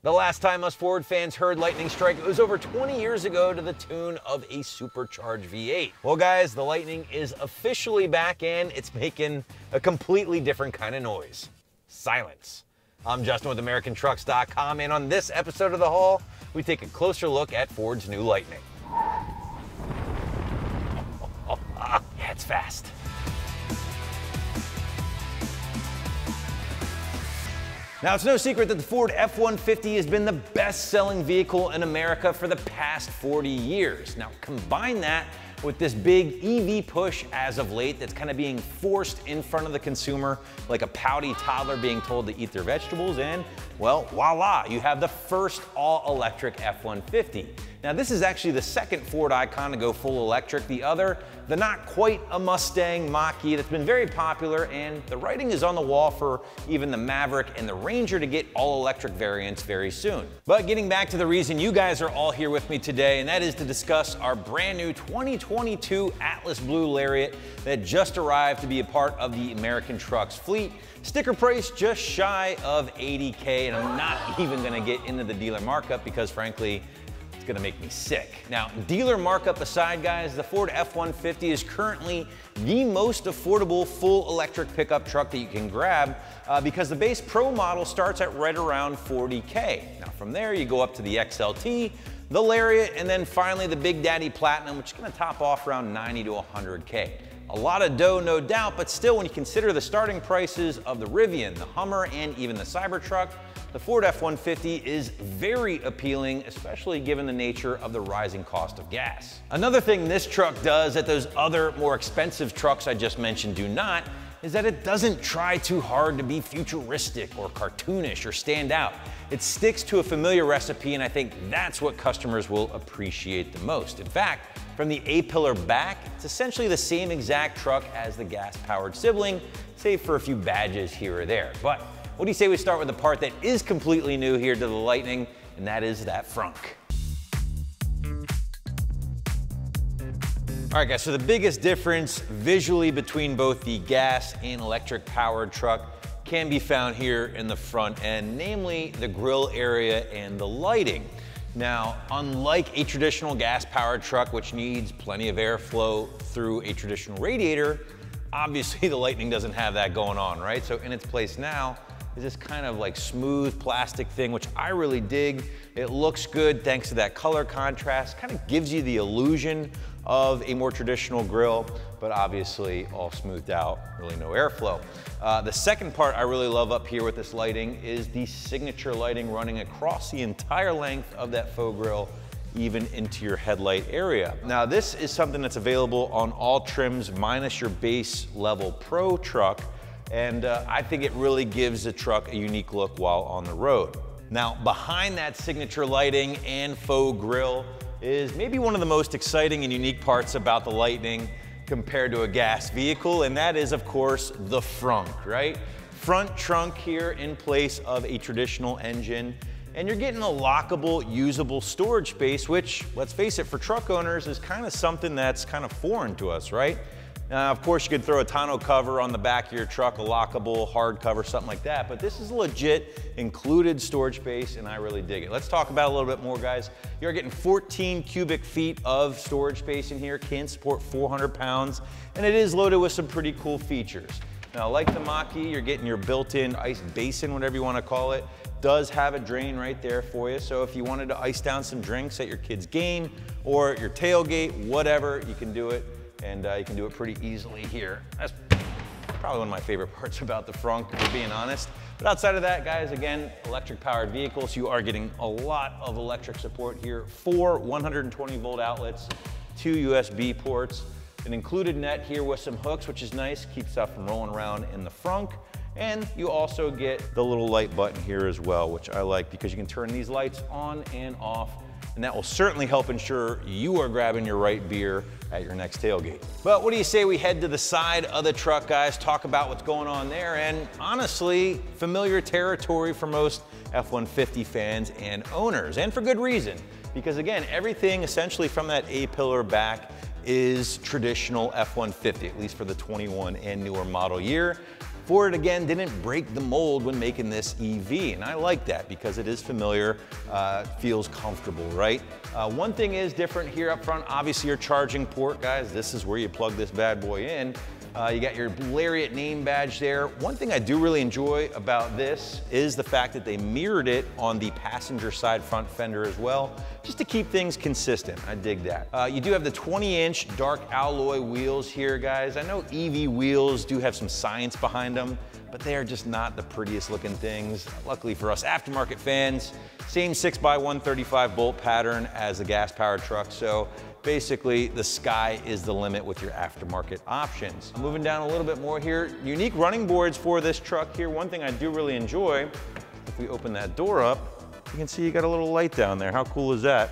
The last time us Ford fans heard lightning strike, it was over 20 years ago to the tune of a supercharged V8. Well guys, the Lightning is officially back and it's making a completely different kind of noise. Silence. I'm Justin with AmericanTrucks.com, and on this episode of The Haul, we take a closer look at Ford's new Lightning. Yeah, it's fast. Now, it's no secret that the Ford F-150 has been the best-selling vehicle in America for the past 40 years. Now, combine that with this big EV push as of late that's kind of being forced in front of the consumer like a pouty toddler being told to eat their vegetables, and, well, voila, you have the first all-electric F-150. Now, this is actually the second Ford icon to go full electric. The other, the not quite a Mustang Mach-E, that's been very popular, and the writing is on the wall for even the Maverick and the Ranger to get all-electric variants very soon. But getting back to the reason you guys are all here with me today, and that is to discuss our brand new 2022 Atlas Blue Lariat that just arrived to be a part of the American Trucks fleet. Sticker price just shy of $80K, and I'm not even gonna get into the dealer markup because frankly, gonna make me sick. Now, dealer markup aside, guys, the Ford F-150 is currently the most affordable full electric pickup truck that you can grab because the base Pro model starts at right around $40K. Now, from there, you go up to the XLT, the Lariat, and then finally the Big Daddy Platinum, which is gonna top off around $90 to $100K. A lot of dough, no doubt, but still, when you consider the starting prices of the Rivian, the Hummer, and even the Cybertruck, the Ford F-150 is very appealing, especially given the nature of the rising cost of gas. Another thing this truck does that those other more expensive trucks I just mentioned do not is that it doesn't try too hard to be futuristic or cartoonish or stand out. It sticks to a familiar recipe, and I think that's what customers will appreciate the most. In fact, from the A-pillar back, it's essentially the same exact truck as the gas-powered sibling, save for a few badges here or there. But what do you say we start with the part that is completely new here to the Lightning, and that is that frunk. All right, guys, so the biggest difference visually between both the gas and electric powered truck can be found here in the front end, namely the grille area and the lighting. Now, unlike a traditional gas-powered truck, which needs plenty of airflow through a traditional radiator, obviously the Lightning doesn't have that going on, right? So in its place now is this kind of like smooth plastic thing, which I really dig. It looks good thanks to that color contrast, kind of gives you the illusion of a more traditional grille, but obviously all smoothed out, really no airflow. The second part I really love up here with this lighting is the signature lighting running across the entire length of that faux grille, even into your headlight area. Now, this is something that's available on all trims minus your base level Pro truck, and I think it really gives the truck a unique look while on the road. Now, behind that signature lighting and faux grille is maybe one of the most exciting and unique parts about the Lightning compared to a gas vehicle, and that is, of course, the frunk, right? Front trunk here in place of a traditional engine, and you're getting a lockable, usable storage space, which, let's face it, for truck owners is kind of something that's kind of foreign to us, right? Of course, you could throw a tonneau cover on the back of your truck, a lockable hard cover, something like that, but this is a legit included storage space, and I really dig it. Let's talk about it a little bit more, guys. You're getting 14 cubic feet of storage space in here, can support 400 pounds, and it is loaded with some pretty cool features. Now, like the Mach-E, you're getting your built-in ice basin, whatever you want to call it. Does have a drain right there for you, so if you wanted to ice down some drinks at your kid's game or your tailgate, whatever, you can do it. And you can do it pretty easily here. That's probably one of my favorite parts about the frunk, if we're being honest. But outside of that, guys, again, electric powered vehicles, you are getting a lot of electric support here. 4 120 volt outlets, 2 USB ports, an included net here with some hooks, which is nice, keeps stuff from rolling around in the frunk. And you also get the little light button here as well, which I like because you can turn these lights on and off, and that will certainly help ensure you are grabbing your right beer at your next tailgate. But what do you say we head to the side of the truck, guys, talk about what's going on there, and honestly, familiar territory for most F-150 fans and owners, and for good reason, because again, everything essentially from that A-pillar back is traditional F-150, at least for the 21 and newer model year. Ford, again, didn't break the mold when making this EV, and I like that because it is familiar, feels comfortable, right? One thing is different here up front, obviously your charging port, guys. This is where you plug this bad boy in. You got your Lariat name badge there. One thing I do really enjoy about this is the fact that they mirrored it on the passenger side front fender as well, just to keep things consistent. I dig that. You do have the 20-inch dark alloy wheels here, guys. I know EV wheels do have some science behind them, but they are just not the prettiest looking things. Luckily for us aftermarket fans, same 6x135 bolt pattern as the gas-powered truck, so basically the sky is the limit with your aftermarket options. Moving down a little bit more here, unique running boards for this truck here. One thing I do really enjoy, if we open that door up, you can see you got a little light down there. How cool is that?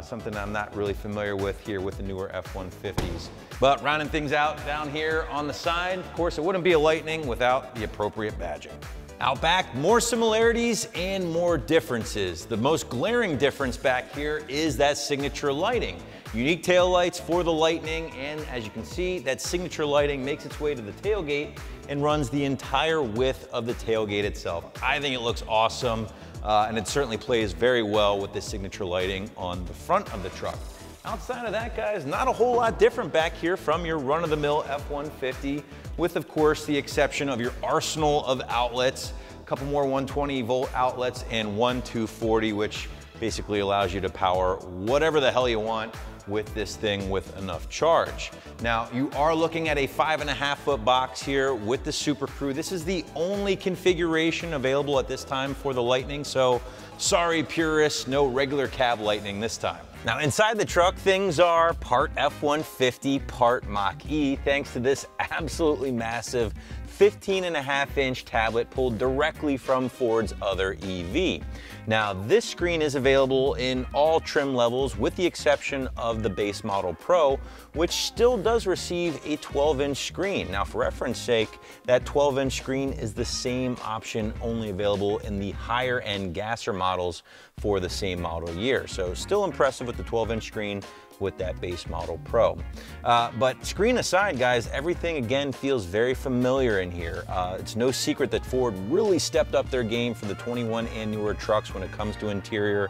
Something I'm not really familiar with here with the newer F-150s. But rounding things out down here on the side, of course, it wouldn't be a Lightning without the appropriate badging. Out back, more similarities and more differences. The most glaring difference back here is that signature lighting. Unique tail lights for the Lightning, and as you can see, that signature lighting makes its way to the tailgate and runs the entire width of the tailgate itself. I think it looks awesome, and it certainly plays very well with the signature lighting on the front of the truck. Outside of that, guys, not a whole lot different back here from your run-of-the-mill F-150, with, of course, the exception of your arsenal of outlets, a couple more 120-volt outlets, and one 240, which basically allows you to power whatever the hell you want with this thing with enough charge. Now, you are looking at a 5.5-foot box here with the Super Crew. This is the only configuration available at this time for the Lightning, so sorry purists, no regular cab Lightning this time. Now, inside the truck, things are part F-150, part Mach-E, thanks to this absolutely massive 15.5-inch tablet pulled directly from Ford's other EV. Now, this screen is available in all trim levels with the exception of the base model Pro, which still does receive a 12-inch screen. Now, for reference sake, that 12-inch screen is the same option only available in the higher-end gasser models for the same model year. So still impressive with the 12-inch screen with that base model Pro. But screen aside, guys, everything again feels very familiar in here. It's no secret that Ford really stepped up their game for the 21 and newer trucks when it comes to interior.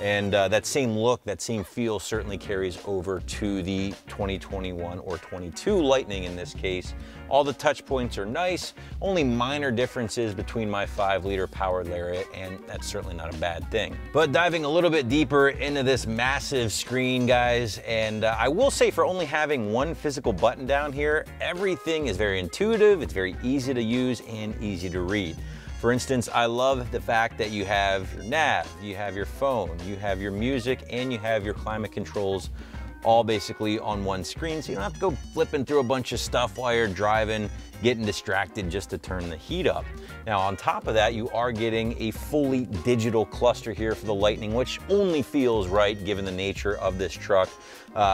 And that same look, that same feel certainly carries over to the 2021 or 22 Lightning in this case. All the touch points are nice, only minor differences between my 5-liter powered Lariat, and that's certainly not a bad thing. But diving a little bit deeper into this massive screen, guys, and I will say for only having one physical button down here, everything is very intuitive, it's very easy to use and easy to read. For instance, I love the fact that you have your nav, you have your phone, you have your music, and you have your climate controls all basically on one screen, so you don't have to go flipping through a bunch of stuff while you're driving, getting distracted just to turn the heat up. Now, on top of that, you are getting a fully digital cluster here for the Lightning, which only feels right given the nature of this truck,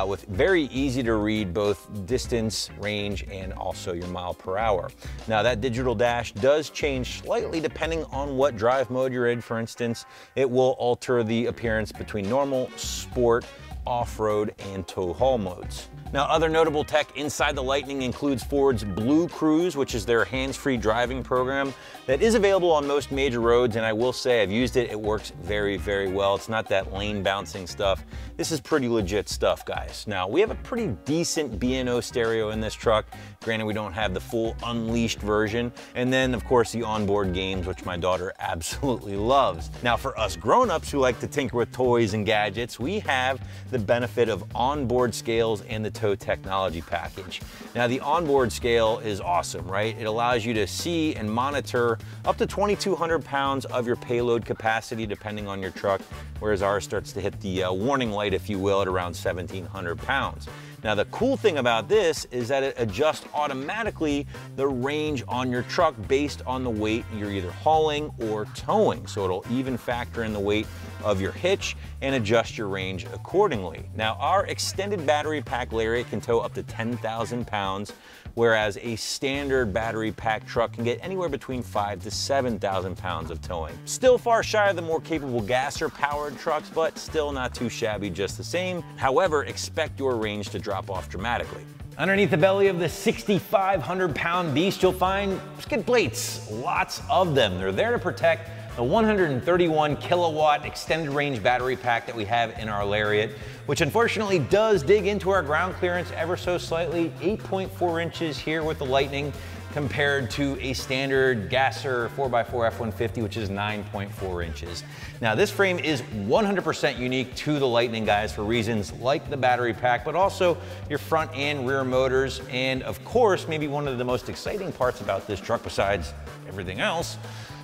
with very easy to read both distance, range, and also your mile per hour. Now, that digital dash does change slightly depending on what drive mode you're in. For instance, it will alter the appearance between normal, sport, off-road, and tow haul modes. Now, other notable tech inside the Lightning includes Ford's Blue Cruise, which is their hands-free driving program that is available on most major roads, and I will say I've used it, it works very, very well. It's not that lane bouncing stuff. This is pretty legit stuff, guys. Now, we have a pretty decent B&O stereo in this truck. Granted, we don't have the full unleashed version. And then, of course, the onboard games, which my daughter absolutely loves. Now, for us grown-ups who like to tinker with toys and gadgets, we have the benefit of onboard scales and the tow technology package. Now, the onboard scale is awesome, right? It allows you to see and monitor up to 2,200 pounds of your payload capacity, depending on your truck, whereas ours starts to hit the warning light, if you will, at around 1,700 pounds. Now, the cool thing about this is that it adjusts automatically the range on your truck based on the weight you're either hauling or towing. So it'll even factor in the weight of your hitch and adjust your range accordingly. Now, our extended battery pack Lariat can tow up to 10,000 pounds, whereas a standard battery pack truck can get anywhere between 5,000 to 7,000 pounds of towing. Still far shy of the more capable gasser powered trucks, but still not too shabby just the same. However, expect your range to drop off dramatically. Underneath the belly of the 6,500-pound beast, you'll find skid plates, lots of them. They're there to protect the 131 kilowatt extended range battery pack that we have in our Lariat, which unfortunately does dig into our ground clearance ever so slightly, 8.4 inches here with the Lightning, compared to a standard Gasser 4x4 F-150, which is 9.4 inches. Now, this frame is 100% unique to the Lightning, guys, for reasons like the battery pack, but also your front and rear motors. And of course, maybe one of the most exciting parts about this truck, besides everything else,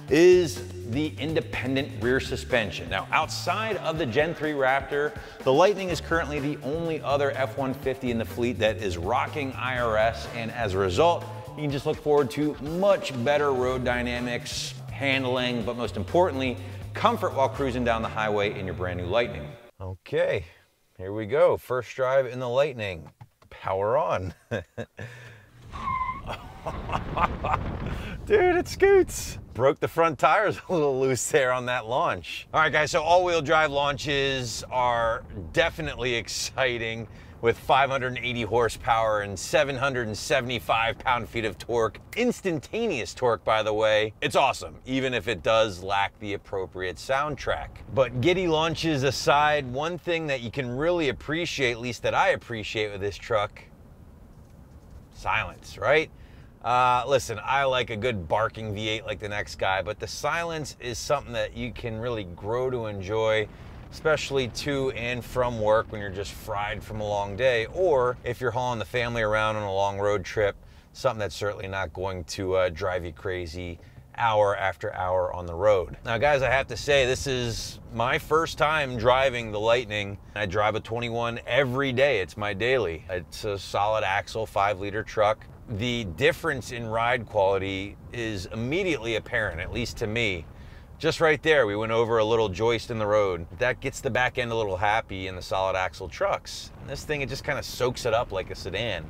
is the independent rear suspension. Now, outside of the Gen 3 Raptor, the Lightning is currently the only other F-150 in the fleet that is rocking IRS, and as a result, you can just look forward to much better road dynamics, handling, but most importantly, comfort while cruising down the highway in your brand new Lightning. Okay, here we go. First drive in the Lightning. Power on. Dude, it scoots. Broke the front tires a little loose there on that launch. All right, guys, so all-wheel drive launches are definitely exciting, with 580 horsepower and 775 pound-feet of torque. Instantaneous torque, by the way. It's awesome, even if it does lack the appropriate soundtrack. But giddy launches aside, one thing that you can really appreciate, at least that I appreciate with this truck, silence, right? Listen, I like a good barking V8 like the next guy, but the silence is something that you can really grow to enjoy, especially to and from work when you're just fried from a long day, or if you're hauling the family around on a long road trip, something that's certainly not going to drive you crazy hour after hour on the road. Now, guys, I have to say, this is my first time driving the Lightning. I drive a 21 every day. It's my daily. It's a solid axle, 5-liter truck. The difference in ride quality is immediately apparent, at least to me. Just right there, we went over a little joist in the road. That gets the back end a little happy in the solid axle trucks. And this thing, it just kind of soaks it up like a sedan.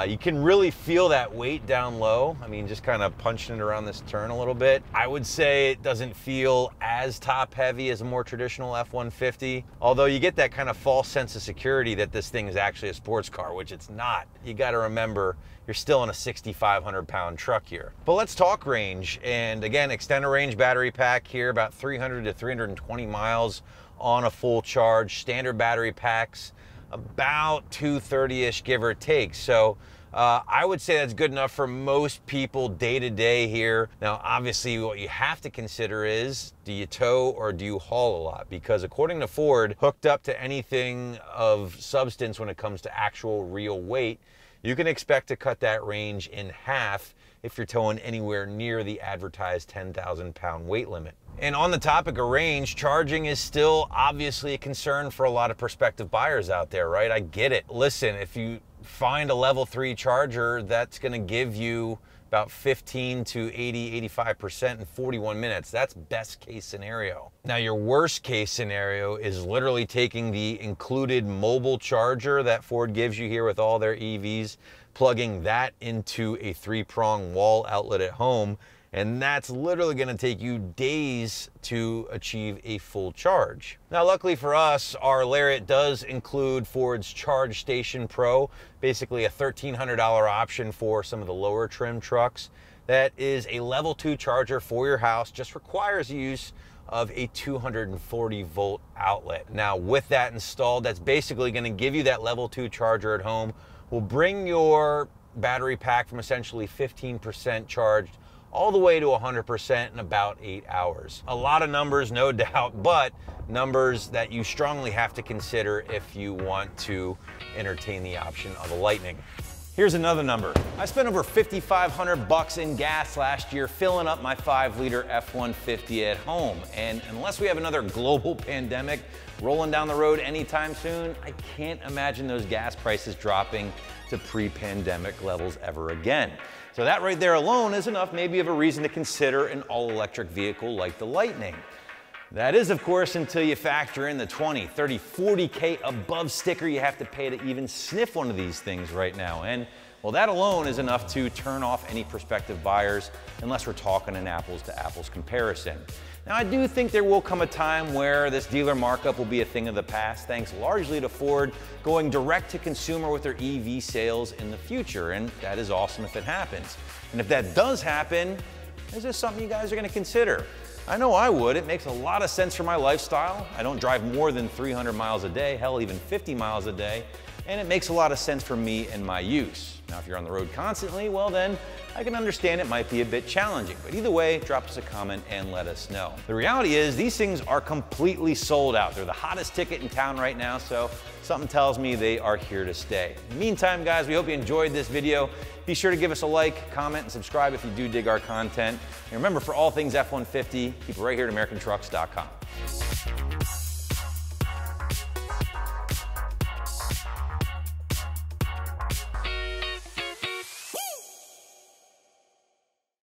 You can really feel that weight down low. I mean, just kind of punching it around this turn a little bit. I would say it doesn't feel as top heavy as a more traditional F-150, although you get that kind of false sense of security that this thing is actually a sports car, which it's not. You got to remember, you're still in a 6,500 pound truck here. But let's talk range. And again, extended range battery pack here, about 300 to 320 miles on a full charge. Standard battery packs, about 230-ish, give or take. So I would say that's good enough for most people day to day here. Now, obviously, what you have to consider is, do you tow or do you haul a lot? Because according to Ford, hooked up to anything of substance when it comes to actual real weight, you can expect to cut that range in half if you're towing anywhere near the advertised 10,000 pound weight limit. And on the topic of range, charging is still obviously a concern for a lot of prospective buyers out there, right? I get it. Listen, if you find a level 3 charger that's gonna give you about 15 to 80, 85% in 41 minutes. That's best case scenario. Now, your worst case scenario is literally taking the included mobile charger that Ford gives you here with all their EVs, plugging that into a 3-prong wall outlet at home, and that's literally going to take you days to achieve a full charge. Now, luckily for us, our Lariat does include Ford's Charge Station Pro, basically a $1,300 option for some of the lower trim trucks. That is a level 2 charger for your house, just requires use of a 240 volt outlet. Now, with that installed, that's basically going to give you that level 2 charger at home, will bring your battery pack from essentially 15% charged all the way to 100% in about 8 hours. A lot of numbers, no doubt, but numbers that you strongly have to consider if you want to entertain the option of a Lightning. Here's another number. I spent over $5,500 in gas last year filling up my 5-liter F-150 at home. And unless we have another global pandemic rolling down the road anytime soon, I can't imagine those gas prices dropping to pre-pandemic levels ever again. So that right there alone is enough maybe of a reason to consider an all-electric vehicle like the Lightning. That is, of course, until you factor in the 20, 30, 40K above sticker you have to pay to even sniff one of these things right now. And, well, that alone is enough to turn off any prospective buyers, unless we're talking an apples to apples comparison. Now, I do think there will come a time where this dealer markup will be a thing of the past, thanks largely to Ford going direct to consumer with their EV sales in the future, and that is awesome if it happens. And if that does happen, is this something you guys are going to consider? I know I would. It makes a lot of sense for my lifestyle. I don't drive more than 300 miles a day, hell, even 50 miles a day, and it makes a lot of sense for me and my use. Now, if you're on the road constantly, well then, I can understand it might be a bit challenging, but either way, drop us a comment and let us know. The reality is these things are completely sold out. They're the hottest ticket in town right now, so something tells me they are here to stay. In the meantime, guys, we hope you enjoyed this video. Be sure to give us a like, comment, and subscribe if you do dig our content. And remember, for all things F-150, keep it right here at AmericanTrucks.com.